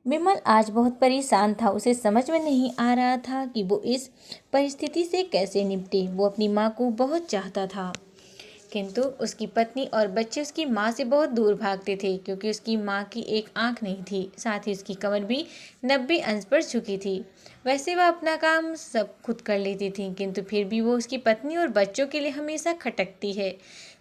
विमल आज बहुत परेशान था। उसे समझ में नहीं आ रहा था कि वो इस परिस्थिति से कैसे निपटे। वो अपनी माँ को बहुत चाहता था, किंतु उसकी पत्नी और बच्चे उसकी माँ से बहुत दूर भागते थे, क्योंकि उसकी माँ की एक आंख नहीं थी, साथ ही उसकी कमर भी 90 अंश पर झुकी थी। वैसे वह अपना काम सब खुद कर लेती थी, किंतु फिर भी वो उसकी पत्नी और बच्चों के लिए हमेशा खटकती है।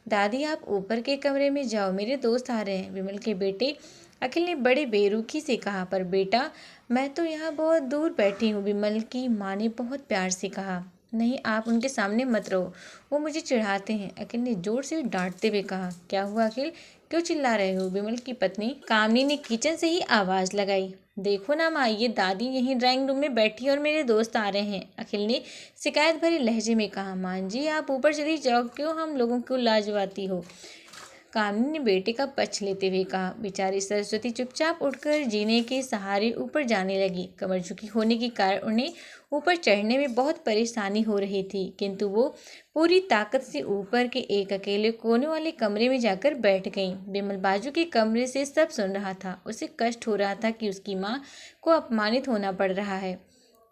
दादी, आप ऊपर के कमरे में जाओ, मेरे दोस्त आ रहे हैं, विमल के बेटे अखिल ने बड़े बेरुखी से कहा। पर बेटा, मैं तो यहाँ बहुत दूर बैठी हूँ, विमल की माँ ने बहुत प्यार से कहा। नहीं, आप उनके सामने मत रहो, वो मुझे चिढ़ाते हैं, अखिल ने जोर से डांटते हुए कहा। क्या हुआ अखिल, क्यों चिल्ला रहे हो, विमल की पत्नी कामनी ने किचन से ही आवाज लगाई। देखो ना माँ, ये दादी यहीं ड्राइंग रूम में बैठी और मेरे दोस्त आ रहे हैं, अखिल ने शिकायत भरे लहजे में कहा। माँ जी, आप ऊपर चली जाओ, क्यों हम लोगों को लाजवाती हो, कामिनी ने बेटे का पक्ष लेते हुए कहा। बेचारी सरस्वती चुपचाप उठकर जीने के सहारे ऊपर जाने लगी। कमर झुकी होने के कारण उन्हें ऊपर चढ़ने में बहुत परेशानी हो रही थी, किंतु वो पूरी ताकत से ऊपर के एक अकेले कोने वाले कमरे में जाकर बैठ गई। विमल बाजू के कमरे से सब सुन रहा था। उसे कष्ट हो रहा था कि उसकी माँ को अपमानित होना पड़ रहा है,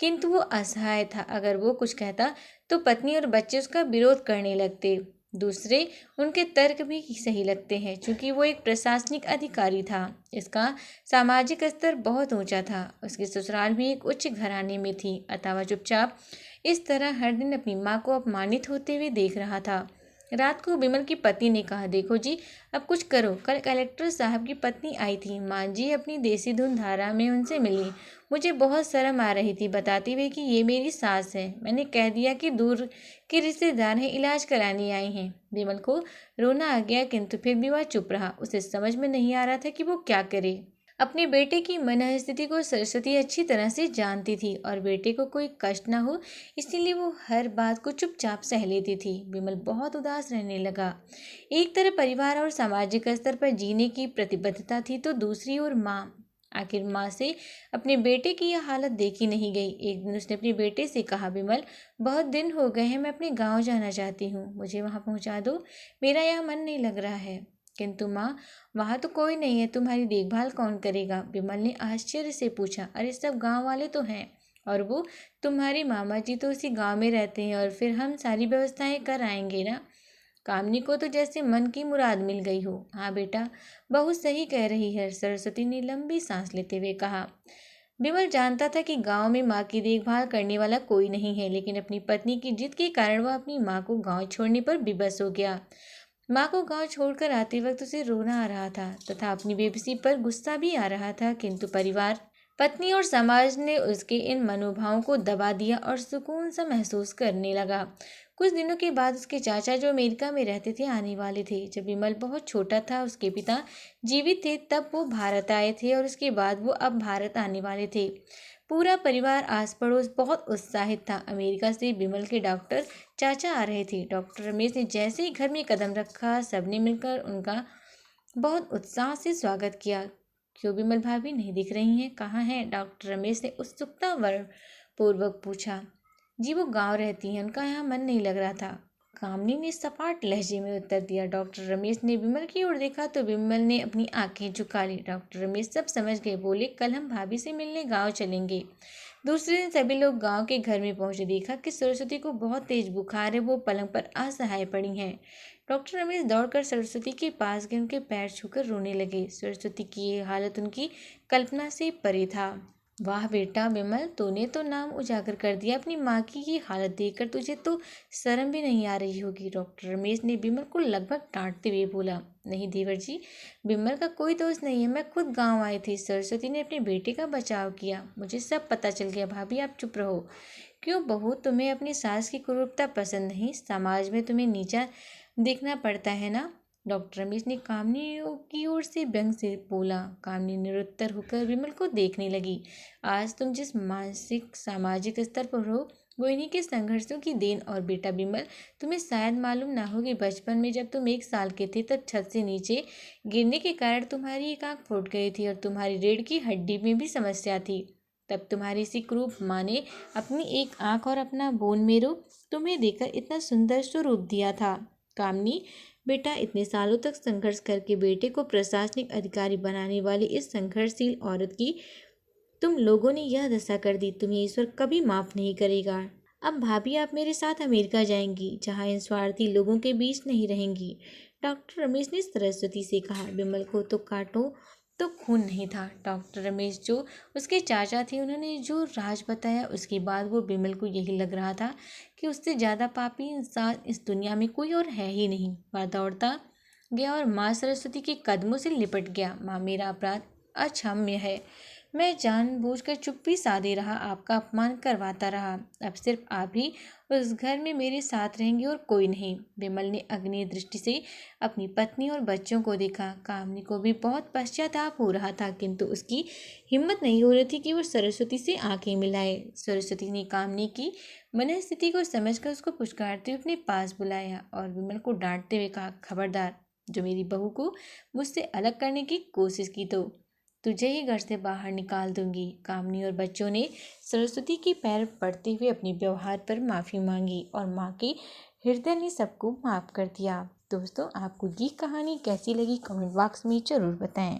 किंतु वो असहाय था। अगर वो कुछ कहता तो पत्नी और बच्चे उसका विरोध करने लगते। दूसरे उनके तर्क भी सही लगते हैं, क्योंकि वो एक प्रशासनिक अधिकारी था। इसका सामाजिक स्तर बहुत ऊंचा था। उसकी ससुराल भी एक उच्च घराने में थी, अतः वह चुपचाप इस तरह हर दिन अपनी माँ को अपमानित होते हुए देख रहा था। रात को विमल की पत्नी ने कहा, देखो जी, अब कुछ करो। कल कलेक्टर साहब की पत्नी आई थी, माँ जी अपनी देसी धुन धारा में उनसे मिली। मुझे बहुत शर्म आ रही थी, बताते हुए कि ये मेरी सास है। मैंने कह दिया कि दूर के रिश्तेदार हैं, इलाज कराने आई हैं। विमल को रोना आ गया, किंतु फिर भी वह चुप रहा। उसे समझ में नहीं आ रहा था कि वो क्या करे। अपने बेटे की मनःस्थिति को सरस्वती अच्छी तरह से जानती थी, और बेटे को कोई कष्ट न हो इसीलिए वो हर बात को चुपचाप सह लेती थी। विमल बहुत उदास रहने लगा। एक तरफ परिवार और सामाजिक स्तर पर जीने की प्रतिबद्धता थी, तो दूसरी ओर माँ। आखिर माँ से अपने बेटे की यह हालत देखी नहीं गई। एक दिन उसने अपने बेटे से कहा, विमल, बहुत दिन हो गए हैं, मैं अपने गांव जाना चाहती हूँ, मुझे वहां पहुंचा दो, मेरा यहाँ मन नहीं लग रहा है। किंतु माँ, वहां तो कोई नहीं है, तुम्हारी देखभाल कौन करेगा, विमल ने आश्चर्य से पूछा। अरे सब गांव वाले तो हैं, और वो तुम्हारे मामा जी तो उसी गांव में रहते हैं, और फिर हम सारी व्यवस्थाएं कर आएंगे ना। कामनी को तो जैसे मन की मुराद मिल गई हो। हाँ बेटा, बहुत सही कह रही है, सरस्वती ने लंबी सांस लेते हुए कहा। विमल जानता था कि गांव में माँ की देखभाल करने वाला कोई नहीं है, लेकिन अपनी पत्नी की जिद के कारण वह अपनी माँ को गांव छोड़ने पर विवश हो गया। माँ को गांव छोड़कर आते वक्त उसे रोना आ रहा था, तथा अपनी बेबसी पर गुस्सा भी आ रहा था, किंतु परिवार, पत्नी और समाज ने उसके इन मनोभावों को दबा दिया और सुकून सा महसूस करने लगा। कुछ दिनों के बाद उसके चाचा, जो अमेरिका में रहते थे, आने वाले थे। जब विमल बहुत छोटा था, उसके पिता जीवित थे, तब वो भारत आए थे, और उसके बाद वो अब भारत आने वाले थे। पूरा परिवार, आस पड़ोस बहुत उत्साहित था। अमेरिका से विमल के डॉक्टर चाचा आ रहे थे। डॉक्टर रमेश ने जैसे ही घर में कदम रखा, सबने मिलकर उनका बहुत उत्साह से स्वागत किया। क्यों विमल भाभी नहीं दिख रही हैं, कहाँ हैं, डॉक्टर रमेश ने उत्सुकता पूर्वक पूछा। जी वो गांव रहती हैं, उनका यहाँ मन नहीं लग रहा था, कामनी ने सपाट लहजे में उत्तर दिया। डॉक्टर रमेश ने विमल की ओर देखा तो विमल ने अपनी आंखें झुका ली। डॉक्टर रमेश सब समझ गए, बोले, कल हम भाभी से मिलने गांव चलेंगे। दूसरे दिन सभी लोग गांव के घर में पहुंचे। देखा कि सरस्वती को बहुत तेज बुखार है, वो पलंग पर असहाय पड़ी हैं। डॉक्टर रमेश दौड़कर सरस्वती के पास गए, उनके पैर छूकर रोने लगे। सरस्वती की ये हालत उनकी कल्पना से परे था। वाह बेटा विमल, तूने तो नाम उजागर कर दिया। अपनी माँ की ये हालत देखकर तुझे तो शर्म भी नहीं आ रही होगी। डॉक्टर रमेश ने विमल को लगभग डांटते हुए बोला। नहीं देवर जी, विमल का कोई दोस्त नहीं है, मैं खुद गांव आई थी। सरस्वती ने अपने बेटे का बचाव किया, मुझे सब पता चल गया। भाभी आप चुप रहो। क्यों बहू, तुम्हें अपनी सास की क्रूरता पसंद नहीं? समाज में तुम्हें नीचा देखना पड़ता है ना? डॉक्टर रमेश ने कामनी की ओर से व्यंग से बोला। कामनी निरुत्तर होकर विमल को देखने लगी। आज तुम जिस मानसिक सामाजिक स्तर पर हो, वो इन्हीं के संघर्षों की देन। और बेटा विमल, तुम्हें शायद मालूम ना हो कि बचपन में जब तुम 1 साल के थे, तब छत से नीचे गिरने के कारण तुम्हारी एक आंख फूट गई थी, और तुम्हारी रीढ़ की हड्डी में भी समस्या थी। तब तुम्हारी सी क्रूप माँ ने अपनी एक आंख और अपना बोन मेरो तुम्हें देकर इतना सुंदर स्वरूप दिया था। कामनी बेटा, इतने सालों तक संघर्ष करके बेटे को प्रशासनिक अधिकारी बनाने वाली इस संघर्षशील औरत की तुम लोगों ने यह दशा कर दी, तुम्हें ईश्वर कभी माफ नहीं करेगा। अब भाभी, आप मेरे साथ अमेरिका जाएंगी, जहाँ इन स्वार्थी लोगों के बीच नहीं रहेंगी। डॉक्टर रमेश ने सरस्वती से कहा। विमल को तो काटो तो खून नहीं था। डॉक्टर रमेश जो उसके चाचा थे, उन्होंने जो राज बताया, उसके बाद वो विमल को यही लग रहा था कि उससे ज़्यादा पापी इंसान इस दुनिया में कोई और है ही नहीं। वह दौड़ता गया और माँ सरस्वती के कदमों से लिपट गया। माँ, मेरा अपराध अक्षम्य है। मैं जानबूझकर चुप्पी साधे रहा, आपका अपमान करवाता रहा। अब सिर्फ आप ही उस घर में मेरे साथ रहेंगे और कोई नहीं। विमल ने अग्नि दृष्टि से अपनी पत्नी और बच्चों को देखा। कामनी को भी बहुत पश्चाताप हो रहा था, किंतु उसकी हिम्मत नहीं हो रही थी कि वो सरस्वती से आंखें मिलाए। सरस्वती ने कामनी की मनस्थिति को समझकर उसको पुचकारते हुए अपने पास बुलाया और विमल को डांटते हुए कहा, खबरदार, जो मेरी बहू को मुझसे अलग करने की कोशिश की तो तुझे ही घर से बाहर निकाल दूंगी। कामनी और बच्चों ने सरस्वती के पैर पड़ते हुए अपने व्यवहार पर माफ़ी मांगी और माँ के हृदय ने सबको माफ़ कर दिया। दोस्तों, आपको ये कहानी कैसी लगी कमेंट बॉक्स में ज़रूर बताएं।